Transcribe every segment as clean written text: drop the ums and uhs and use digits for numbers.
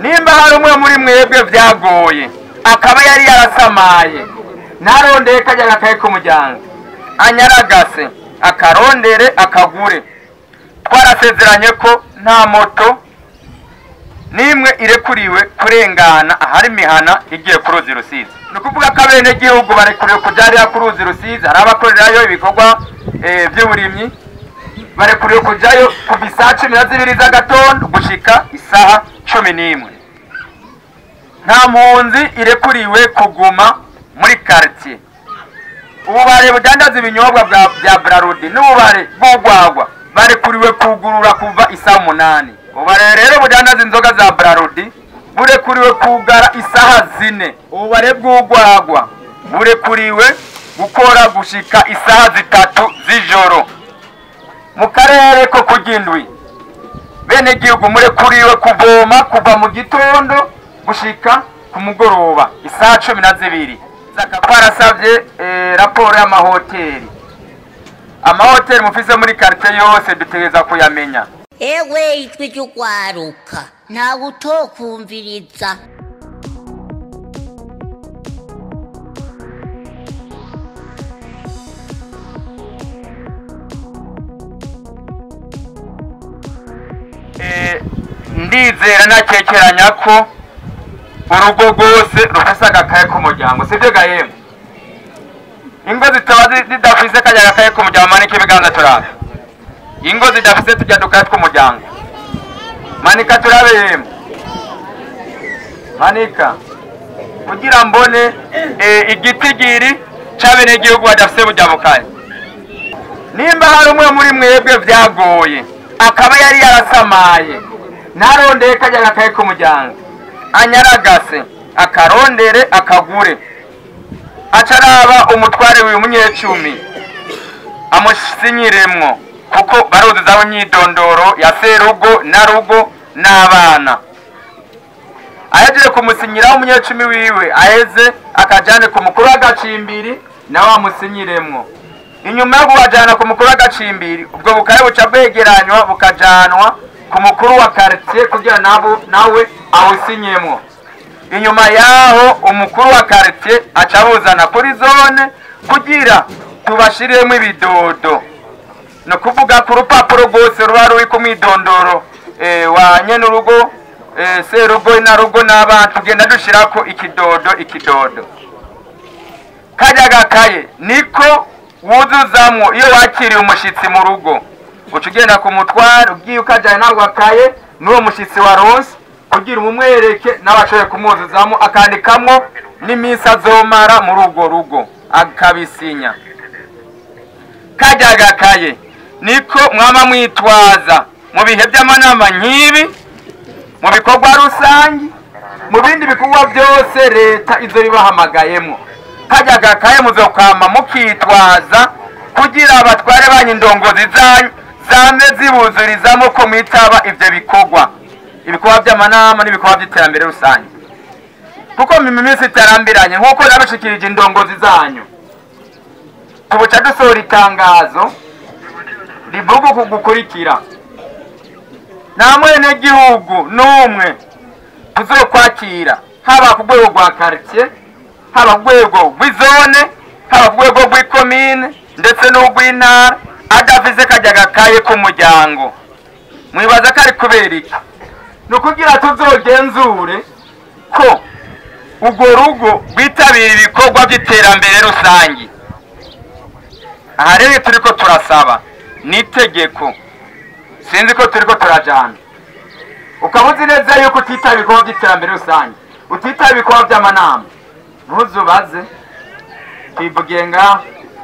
nimba hari umwe muri mwebwe byagoye akaba yari yarasamaye narondeye kajya gakaye k'umuryango anyaragase akarondere akagure twarasezeranye ko nta moto nimwe irekuriwe kurengana ahari imihana igiye ku ruzi Rusizi. Ni ukuvuga ko abenegihugu barekuriwe kujarira ku ruzi Rusizi, hari abakorerayo ibikorwa by'uburimyi barekuriwe kujayo kuva isaha 12 z'agatondo gushika isaha 11. Nta mpunzi irekuriwe kuguma muri quartier. Ububare budandaza ibinyobwa bya Brarudi n'ububare bw'ugwagwa barekuriwe kugurura kuva isaha 8. Ububare rero budandaza inzoga za Brarudi burekuriwe kugara isaha 4. Ububare bw'ugwagwa burekuriwe gukora gushika isaha 3 z'ijoro. Mu karere ko kugindwi bene gihugu murekuriwe kuvoma kuva mu gitondo gushika ku mugoroba isaha 12. Zakapara raporo y'amahoteli. Amahoteli mufise muri quartier yose dutegeza kuyamenya. Ewe itwi cy'ukwaruka ntawe utokumviriza. Ndizera nakekeranya ko urugo rwose rufise agakaye k'umuryango, sivyo gahemu? Ingo zitaba zidafise kajya agakaye k'umuryango manika ibiganza turabe. Ingo zidafise tujya dukaye tw'umuryango manika turabe yemu. Manika kugira mbone igitigiri c'abenegihugu badafise burya bukaye. Nimba hari umwe muri mwebwe byagoye akaba yari yarasamaye narondeye kajya agakaye k'umuryango anyaragase akarondere akagure acaraba umutware w'uyu munyecumi amusinyiremwo kuko baruzuzaho imyidondoro ya serugo na rugo n'abana. Ayaje kumusinyiraho umunyecumi wiwe aheze akajane ku mukuru w'agacimbiri nawe amusinyiremwo. Inyuma yo kubajana ku mukuru w'agacimbiri ubwo bukaye buca bwegeranywa bukajanwa ku mukuru wa quartier kugira nawe awusinyemwo. Inyuma yaho umukuru wa quartier acabuzana kuri zone kugira tubashiremo ibidodo. No kuvuga ku rupapuro rwose ruba ruri ku mwidondoro wa nyene urugo serugo na rugo n'abantu tugenda dushirako ikidodo. Kajya gakaye niko wuzuzamwo iyo wakiriye umushitsi mu rugo. Ucugenda ku mutware ugiye ukajyana nawe gakaye n'uwo mushitsi waronse kugira umumwereke n'abashoboye kumuzuzamo akandikamwo n'iminsi azomara muri urwo rugo akabisinya. Kajya gakaye niko mwama mwitwaza mu bihe by'amanama nk'ibi, mu bikorwa rusange, mu bindi bikorwa byose leta izo bibahamagayemo. Kajya gakaye muzokama mukitwaza kugira abatware banyu indongozi zanyu zame zibuzurizamo ko mwitaba ivyo bikorwa, ibikorwa by'amanama n'ibikorwa by'iterambere rusange. Kuko mu minsi iterambiranye nk'uko nabashikirije indongozi zanyu tubuca dusohora itangazo rivuga ku gukurikira: nta mwene gihugu n'umwe tuzokwakira haba ku rwego rwa quartier, haba ku rwego rw'izone, haba ku rwego rw'ikomine ndetse n'urw'intara adafise kajya gakaye k'umuryango. Mwibaza ko ari kubera iki? Ni ukugira tuzogenzure ko urwo rugo rwitabira ibikorwa by'iterambere rusange. Aha rero turiko turasaba n'itegeko, sinzi ko turiko turajana. Ukaba uzi neza yuko utitaba ibikorwa by'iterambere rusange, utitaba ibikorwa by'amanama, ntuzubaze twivugiye ngaho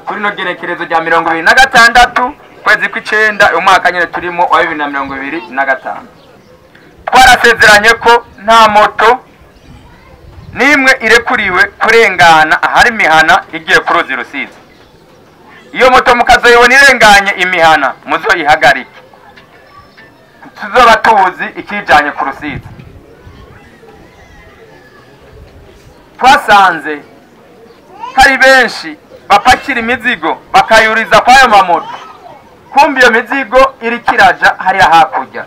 kuri no gerekerezo rya 2026 kwezi kw'icenda umwaka nyene turimo wa 2025. Twarasezeranye ko nta moto nimwe irekuriwe kurengana ahari imihana igiye ku ruzi Rusizi. Iyo moto mukazoyibona irenganye imihana muzoyihagarike, tuzoba tuzi ikijanye ku Rusizi. Twasanze hari benshi bapakira imizigo bakayuriza kwa ayo mamoto, kumbi iyo mizigo iri kiraja hariya hakurya.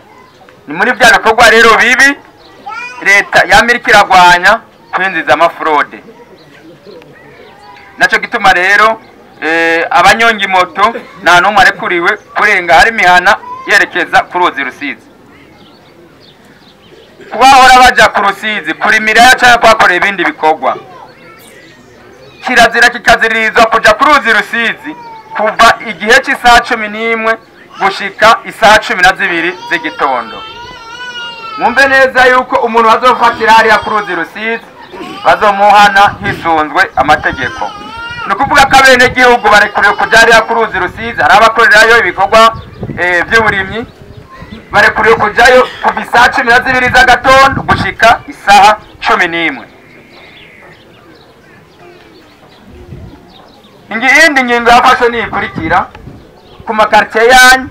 Ni muri bya bikorwa rero bibi leta yamirika iragwanya kwinjiza amafrode. Naco gituma rero abanyonga imoto nta numwe arekuriwe kurenga hari imihana yerekeza ku ruzi Rusizi. Kubahora baja ku Rusizi kurimira cyangwa kwakorera ibindi bikorwa, kirazira kikaziririzwa kuja ku ruzi Rusizi kuva igihe cy'isaha 11 gushika isaha 12 z'igitondo. Mumbe neza yuko umuntu bazofatira hariya ku ruzi Rusizi bazomuhana hisunzwe amategeko. Nukuvuga ko abene gihugu barekuriwe kuja hariya ku ruzi Rusizi, hari abakorerayo ibikorwa by'uburimyi barekuriwe kujayo kuva isaha 12 z'agatondo gushika isaha 11. Iyindi ngingo yafashwe nikurikira ku makartier yanyu,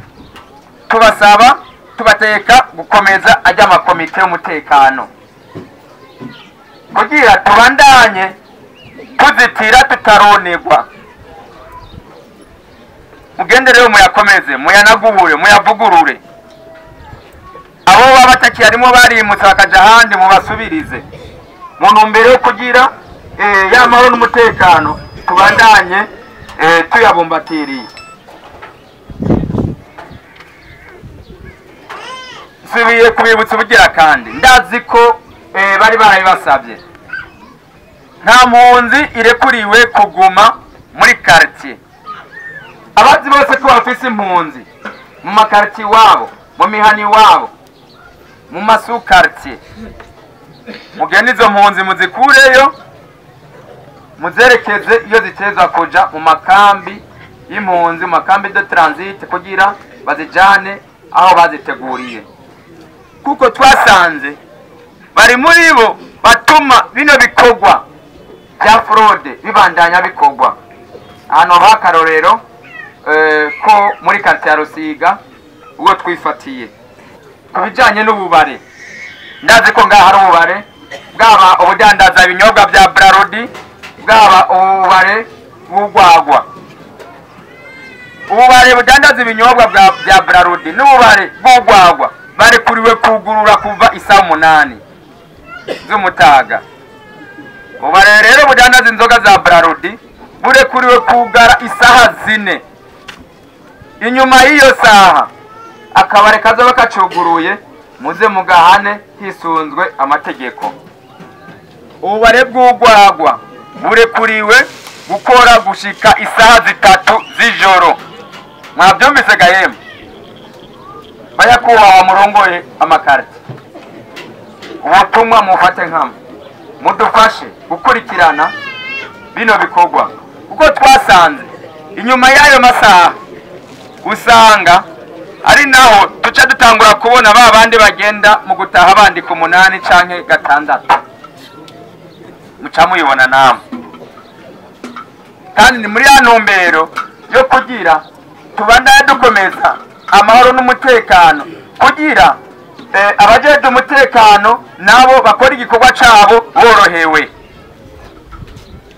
tubasaba tubateka gukomeza ajya amakomite y'umutekano kugira tubandanye tuzitira tutaronegwa. Mugende rero muyakomeze, muyanagure, muyavugurure. Abo babataki harimo barimutse bakaja ahandi mubasubirize mu ntumbero yo kugira y'amahoro n'umutekano tubandanye tuyabumbatiriye. Subiye kubibutsa ubugira kandi ndazi ko bari barabibasabye, nta mpunzi irekuriwe kuguma muri quartier. Abazi bose ko bafise impunzi mu makartier wabo, mu mihani wabo, mu masu quartier, mugende izo mpunzi muzikureyo muzerekeze iyo zitezwa kuja mu makambi y'impunzi, mu makambi de transit kugira bazijane aho baziteguriye, kuko twasanze bari muri bo batuma bino bikorwa bya fraude bibandanya bikorwa. Hano bakarorero ko muri quartier Rusiga uwo twifatiye kubijanye n'ububare, ndazi ko ngaha hari ububare bwaba ubudandaza ibinyobwa bya Brarodi, bwaba ububare bugwagwa. Ububare budandaza ibinyobwa bya Brarodi n'ububare bugwagwa barekuriwe kugurura kuva isaha 8 z'umutaga. Ububare rero budandaza inzoga za Brarodi burekuriwe kugara isaha 4. Inyuma y'iyo saha akabare kazoba kacuguruye muze mugahane hisunzwe amategeko. Ububare bw'ugwagwa burekuriwe gukora gushika isaha 3 z'ijoro. Mwabyumvise gahemu bayakubaha murongoye amakarti, ubutumwa mufate nkama mudufashe gukurikirana bino bikorwa, kuko twasanze inyuma y'ayo masaha usanga ari naho tuca dutangura kubona babandi bagenda mu gutaha bandi ku 8 canke 6. Muca muyibona namwe, kandi ni muri ya ntumbero yo kugira tubandanye dukomeza amahoro n'umutekano, kugira abajeje umutekano nabo bakora igikorwa cabo borohewe.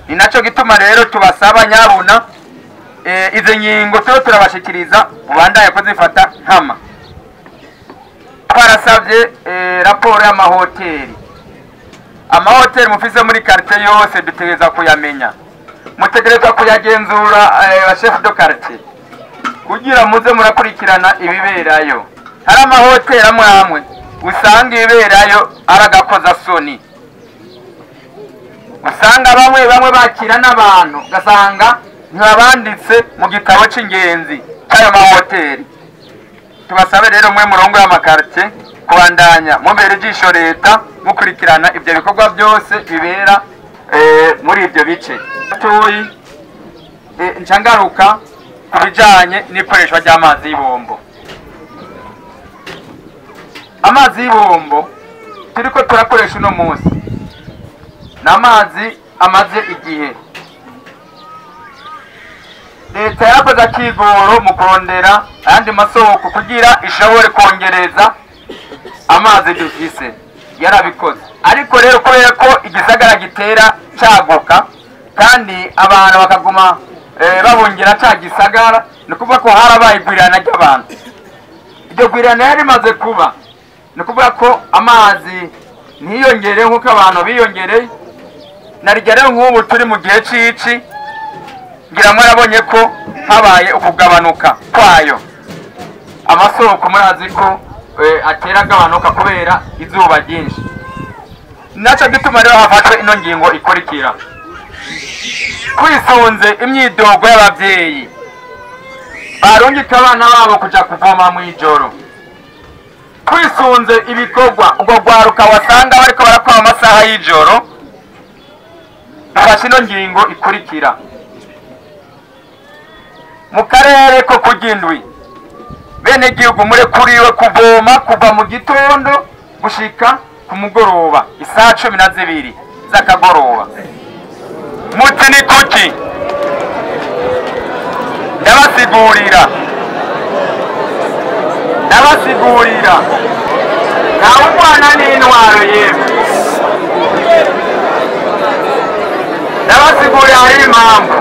Ni naco gituma rero tubasaba nyabuna izo ngingo turabashikiriza ubandaye kuzifata nkama. Twarasabye raporo y'amahoteli. Amahoteli mufise muri quartier yose dutegereza kuyamenya, mutegereza kuyagenzura ba chef de quartier kugira muze murakurikirana ibiberayo. Hari amahoteli amwe usanga ibiberayo aragakoza soni, usanga bamwe bakira n'abantu gasanga ntibabanditse mu gitabo c'ingenzi cy'ayo mahoteli. Tubasabe rero mwe murongo y'amakartie kubandanya mubere ijisho leta mukurikirana ibyo bikorwa byose bibera muri ibyo bice. Toyi nchangaruka kubijanye n'ikoreshwa ry'amazi y'ibombo. Amazi y'ibombo turiko turakoresha uno munsi n'amazi amaze igihe. Leta yakoze akigoro mu kurondera ayandi masoko kugira ishobore kongereza amazi dufise, yarabikoze. Ariko rero kubera ko igisagara gitera caguka kandi abantu bakaguma babongera ca gisagara, ni kuvuga ko harabaye igwirirana ry'abantu. Iryo gwirirana yari maze kuba, ni kuvuga ko amazi ntiyongere nk'uko abantu biyongereye. Naryo rero nk'ubu turi mu gihe c'ici, ngira mwarabonye ko habaye ukugabanuka kwayo. Amasoko murazi ko atera agabanuka kubera izuba ryinshi. Naco gituma rero hafashwe ino ngingo ikurikira. Kwisunze imyidogo y'abavyeyi barungika abana babo kuja kuvoma mw'ijoro, kwisunze ibikorwa ubwo rwaruka wasanga bariko barakora amasaha y'ijoro, hafashe ino ngingo ikurikira. Mu karere ko kugindwi bene gihugu murekuriwe kuvoma kuva mu gitondo gushika ku mugoroba isaha 12 z'akagoroba. Muti ni kuki? Ndabasigurira ntawe umwana n'intwaro yemwe. Ndabasigurira hari impamvu.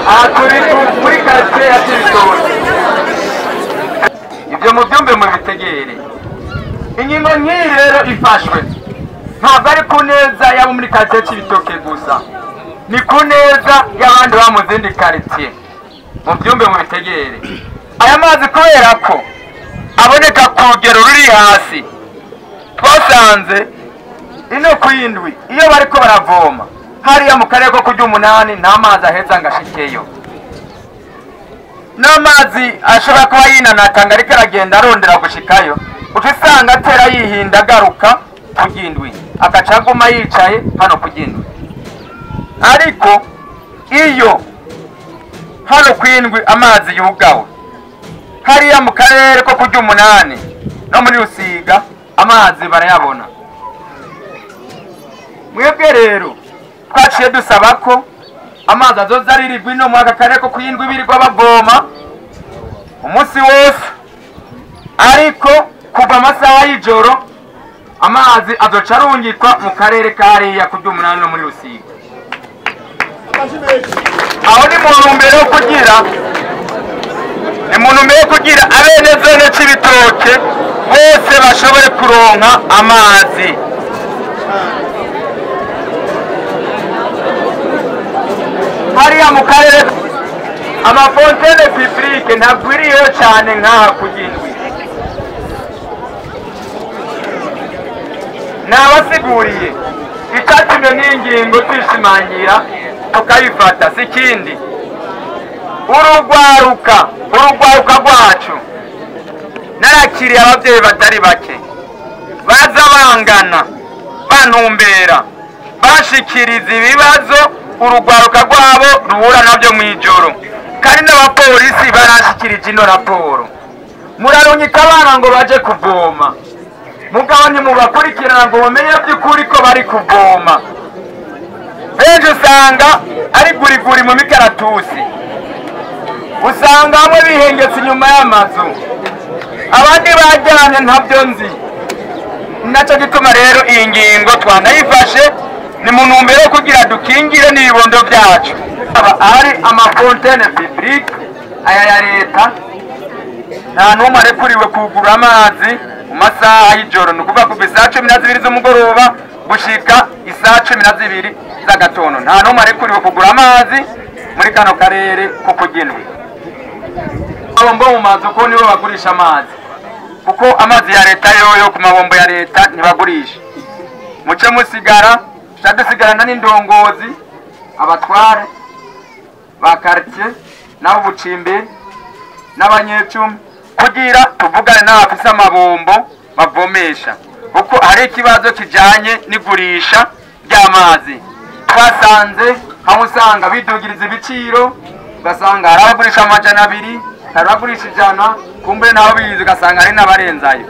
Aha turi muri quartier ya Kibitoke. Ibyo mubyumve mubitegere. Ingingo nk'iyi rero ifashwe ntabwo ari ku neza y'abo muri quartier Kibitoke gusa, ni ku neza y'abandi ba mu zindi quartier. Mubyumve mubitegere. Aya mazi kubera ko aboneka ku rugero ruri hasi, twasanze ino kwindwi iyo bariko baravoma hariya mu karere ko kurya 8 nta mazi aheza ngashikeyo. N'amazi ashobora kuba yinanatanga ariko aragenda arondera gushikayo, ucisanga atera yihinda agaruka kugindwi agaca aguma yicaye hano kugindwi. Ariko iyo hano kwindwi amazi yugawe, hariya mu karere ko kurya 8 no muri Rusiga amazi barayabona. Mwebwe rero twaciye dusaba ko amazi azoza aririgwa ino mu aka karere ko kuyindwi birirwa bavoma umunsi wose, ariko kuva amasaha y'ijoro amazi azoca arungikwa mu karere kariya kurya 8 no muri Rusiga. Aho ni mu ntumbero yo kugira abene zone Cibitoke bose bashobore kuronka amazi. Hariya mu karere amafontene publique ntagwiriyeho cyane nk'aha kugindwi. Nabasiguriye icyatumye n'ingingo twishimangira tukayifata si kindi, urugwaruka rwacu narakiriye ababyeyi batari bake baza bangana bantumbera bashikiriza ibibazo urugwaruka rwabo ruhura nabyo mw'ijoro, kandi n'abapolisi barashikirije ino raporo. Murarunyika abana ngo baje kuvoma, mugabo ntimubakurikirana ngo mumenye by'ukuri ko bari kuvoma. Benshi usanga ari guriguri mu mikaratusi, usanga bamwe bihengetse inyuma y'amazu, abandi bajyanye ntabyo nzi. Naco gituma rero iyi ngingo twanayifashe ni mu ntumbero yo kugira dukingire n'ibibondo byacu. Ari amafontene publique aya ya leta nta n'umwe arekuriwe kugura amazi mu masaha y'ijoro, ni ukuvuga kuva isaha 12 z'umugoroba gushika isaha 12 z'agatondo. Nta n'umwe arekuriwe kugura amazi muri kano karere ko kugindwi. Abombo mu mazu ko nibo bagurisha amazi, kuko amazi ya leta yoyo ku mabombo ya leta ntibagurisha. Muce musigara dusigarana n'indongozi, abatware ba quartier nabo bucimbe n'abanyecumi kugira tuvugane n'abafise amabombo bavomesha, kuko hari ikibazo kijanye n'igurisha ry'amazi. Twasanze aho usanga bidugiriza ibiciro, ugasanga hari abagurisha 200, hari abagurisha 100, kumbe naho bizi ugasanga hari n'abarenzayo.